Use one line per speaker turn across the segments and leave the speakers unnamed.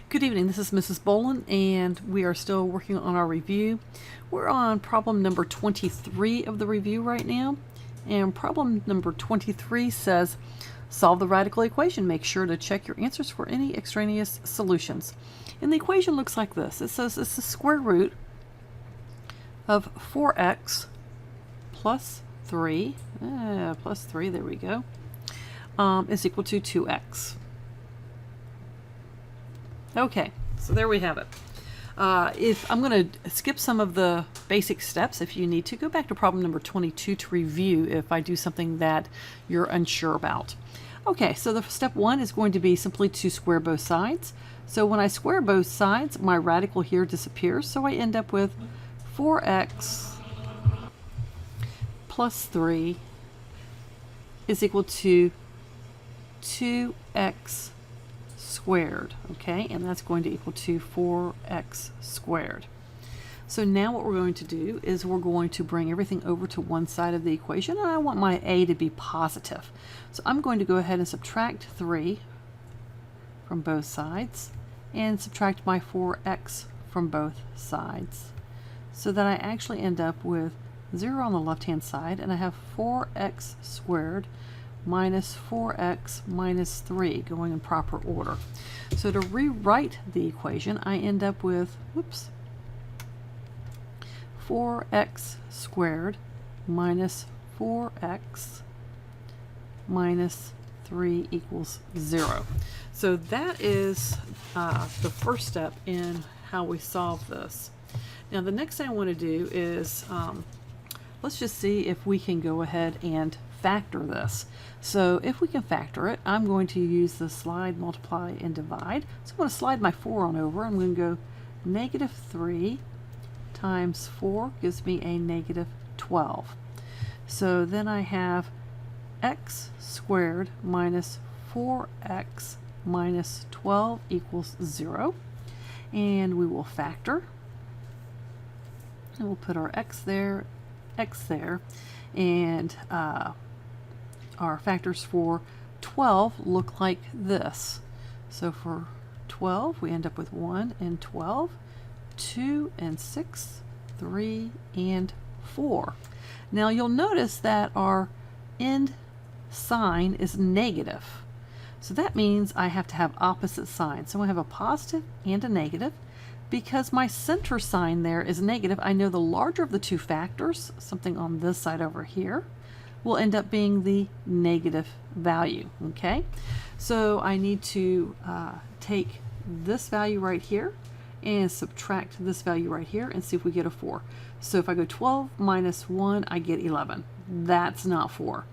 Good evening, this is Mrs. Boland, and we are still working on our review. We're on problem number 23 of the review right now, and problem number 23 says, solve the radical equation. Make sure to check your answers for any extraneous solutions. And the equation looks like this. It says it's the square root of 4x plus 3, there we go, is equal to 2x. Okay, so there we have it. If I'm going to skip some of the basic steps, if you need to, go back to problem number 22 to review if I do something that you're unsure about. Okay, so the step one is going to be simply to square both sides. So when I square both sides, my radical here disappears, so I end up with 4x plus 3 is equal to 2x squared, okay, and that's going to equal to 4x squared. So now what we're going to do is we're going to bring everything over to one side of the equation, and I want my a to be positive. So I'm going to go ahead and subtract 3 from both sides and subtract my 4x from both sides, so that I actually end up with 0 on the left hand side, and I have 4x squared minus 4x minus 3 going in proper order. So to rewrite the equation, I end up with 4x squared minus 4x minus 3 equals 0. So that is the first step in how we solve this. Now the next thing I want to do is let's just see if we can go ahead and factor this. So if we can factor it, I'm going to use the slide, multiply, and divide. So I'm going to slide my 4 on over. I'm going to go negative 3 times 4 gives me a negative 12. So then I have x squared minus 4x minus 12 equals 0. And we will factor. And we'll put our x there, and our factors for 12 look like this. So for 12 we end up with 1 and 12, 2 and 6, 3 and 4. Now you'll notice that our end sign is negative. So that means I have to have opposite signs. So I have a positive and a negative. Because my center sign there is negative, I know the larger of the two factors, something on this side over here, will end up being the negative value, okay? So I need to take this value right here and subtract this value right here and see if we get a 4. So if I go 12 minus 1, I get 11. That's not 4.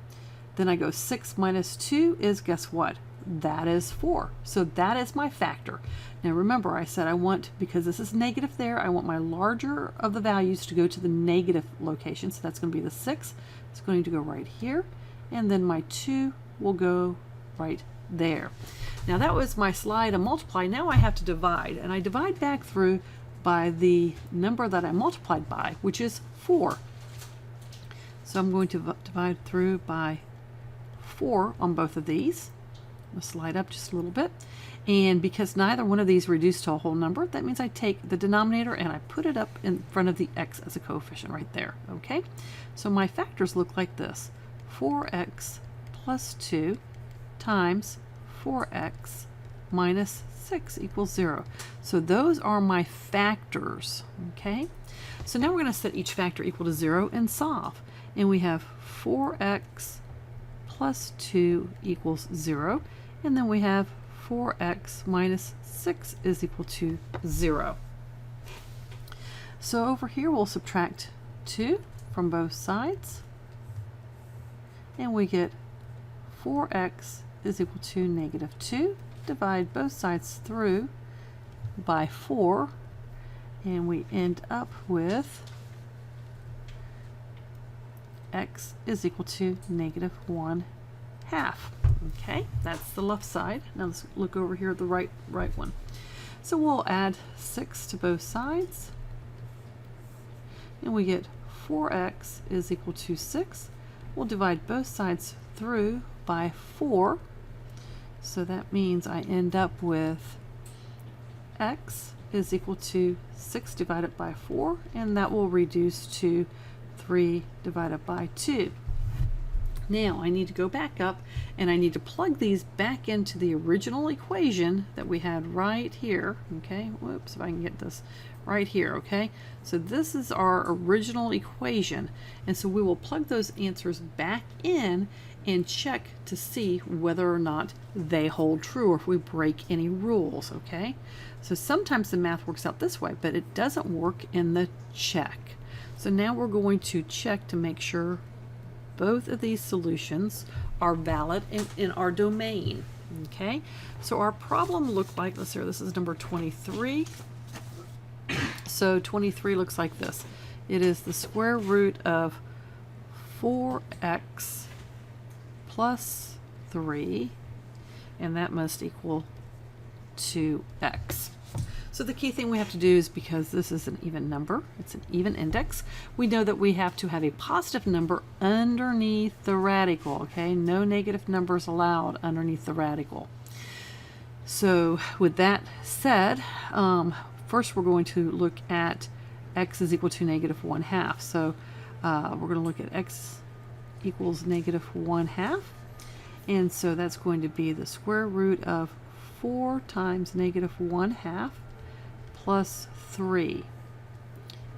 Then I go 6 minus 2 is, guess what? That is 4. So that is my factor. Now remember, I said I want, because this is negative there, I want my larger of the values to go to the negative location. So that's going to be the 6. It's going to go right here. And then my 2 will go right there. Now that was my slide and multiply. Now I have to divide. And I divide back through by the number that I multiplied by, which is 4. So I'm going to divide through by 4 on both of these. I'm going to slide up just a little bit. And because neither one of these reduced to a whole number, that means I take the denominator and I put it up in front of the x as a coefficient right there, okay? So my factors look like this. 4x plus 2 times 4x minus 6 equals 0. So those are my factors, okay? So now we're going to set each factor equal to 0 and solve. And we have 4x plus 2 equals 0. And then we have 4x minus 6 is equal to 0. So over here we'll subtract 2 from both sides, and we get 4x is equal to negative 2. Divide both sides through by 4, and we end up with x is equal to negative 1/2. Okay, that's the left side. Now let's look over here at the right one. So we'll add 6 to both sides, and we get 4x is equal to 6. We'll divide both sides through by 4. So that means I end up with x is equal to 6 divided by 4, and that will reduce to 3 divided by 2. Now I need to go back up and I need to plug these back into the original equation that we had right here. Okay, whoops, if I can get this right here. Okay, so this is our original equation, and so we will plug those answers back in and check to see whether or not they hold true or if we break any rules. Okay, so sometimes the math works out this way, but it doesn't work in the check. So now we're going to check to make sure both of these solutions are valid in our domain. Okay, so our problem looked like, let's see, this is number 23. So 23 looks like this. It is the square root of 4x plus 3, and that must equal 2x. So the key thing we have to do is, because this is an even number, it's an even index, we know that we have to have a positive number underneath the radical. Okay, no negative numbers allowed underneath the radical. So with that said, first we're going to look at x is equal to -1/2. So we're going to look at x equals -1/2, and so that's going to be the square root of 4 times -1/2 plus 3.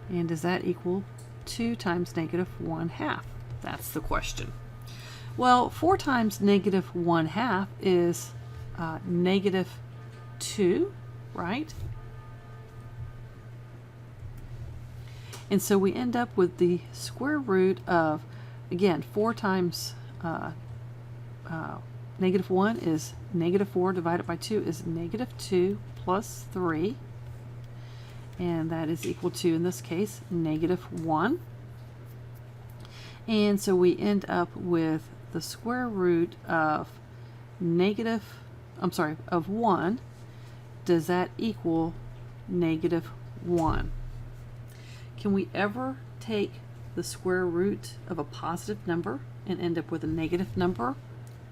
And does that equal 2 times -1/2? That's the question. Well, 4 times -1/2 is -2, right? And so we end up with the square root of, again, 4 times -1 is -4 divided by 2 is -2 plus 3. And that is equal to, in this case, -1. And so we end up with the square root of of 1. Does that equal -1? Can we ever take the square root of a positive number and end up with a negative number?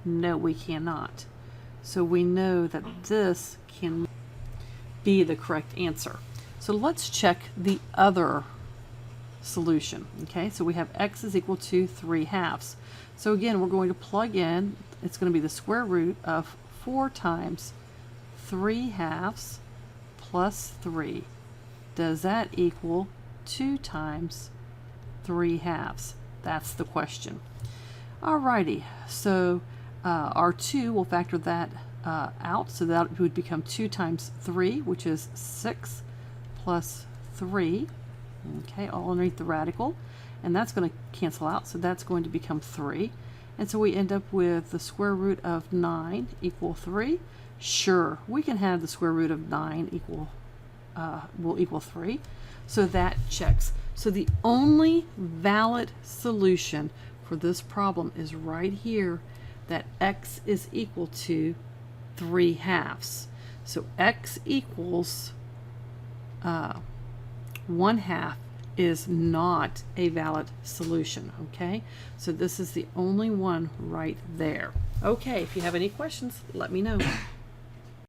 No, we cannot. So we know that this can be the correct answer. So let's check the other solution. Okay, so we have x is equal to 3/2. So again, we're going to plug in, it's going to be the square root of 4 times 3/2 plus 3. Does that equal 2 times 3/2? That's the question. Alrighty, so our 2, we'll factor that out, so that would become 2 times 3, which is 6 plus 3, okay, all underneath the radical, and that's going to cancel out, so that's going to become 3. And so we end up with the square root of 9 equal 3. Sure, we can have the square root of 9 will equal 3, so that checks. So the only valid solution for this problem is right here, that x is equal to 3/2. So x equals 1/2 is not a valid solution. Okay, so this is the only one right there. Okay, if you have any questions, let me know.